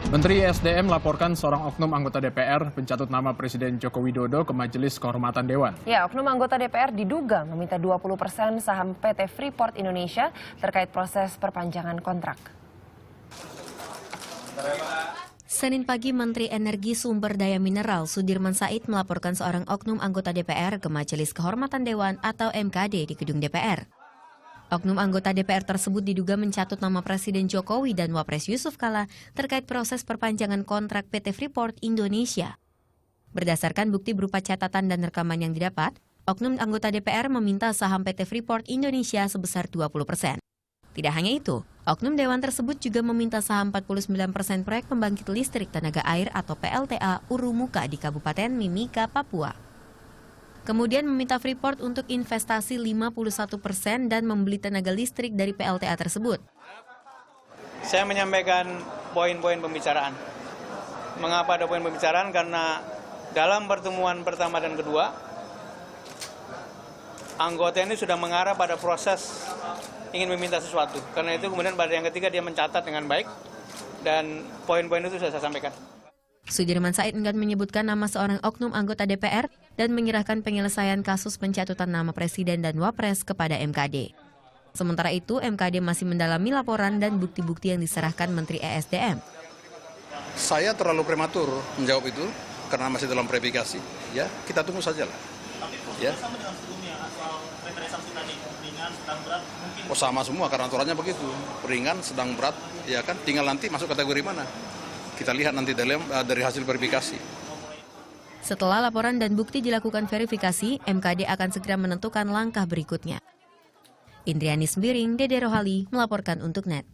Menteri SDM melaporkan seorang oknum anggota DPR pencatut nama Presiden Joko Widodo ke Majelis Kehormatan Dewan. Ya, oknum anggota DPR diduga meminta 20% saham PT Freeport Indonesia terkait proses perpanjangan kontrak. Senin pagi, Menteri Energi Sumber Daya Mineral Sudirman Said melaporkan seorang oknum anggota DPR ke Majelis Kehormatan Dewan atau MKD di gedung DPR. Oknum anggota DPR tersebut diduga mencatut nama Presiden Jokowi dan Wapres Yusuf Kala terkait proses perpanjangan kontrak PT Freeport Indonesia. Berdasarkan bukti berupa catatan dan rekaman yang didapat, oknum anggota DPR meminta saham PT Freeport Indonesia sebesar 20%. Tidak hanya itu, oknum dewan tersebut juga meminta saham 49% proyek pembangkit listrik tenaga air atau PLTA Urumuka di Kabupaten Mimika, Papua. Kemudian meminta Freeport untuk investasi 51% dan membeli tenaga listrik dari PLTA tersebut. Saya menyampaikan poin-poin pembicaraan. Mengapa ada poin pembicaraan? Karena dalam pertemuan pertama dan kedua, anggota ini sudah mengarah pada proses ingin meminta sesuatu. Karena itu kemudian pada yang ketiga dia mencatat dengan baik dan poin-poin itu sudah saya sampaikan. Sudirman Said enggan menyebutkan nama seorang oknum anggota DPR dan menyerahkan penyelesaian kasus pencatutan nama Presiden dan Wapres kepada MKD. Sementara itu, MKD masih mendalami laporan dan bukti-bukti yang diserahkan Menteri ESDM. Saya terlalu prematur menjawab itu karena masih dalam verifikasi. Ya, kita tunggu saja lah. Ya. Oh, sama semua karena aturannya begitu. Ringan, sedang berat, ya kan. Tinggal nanti masuk kategori mana. Kita lihat nanti dari hasil verifikasi. Setelah laporan dan bukti dilakukan verifikasi, MKD akan segera menentukan langkah berikutnya. Indriani Sembiring, Dede Rohali melaporkan untuk NET.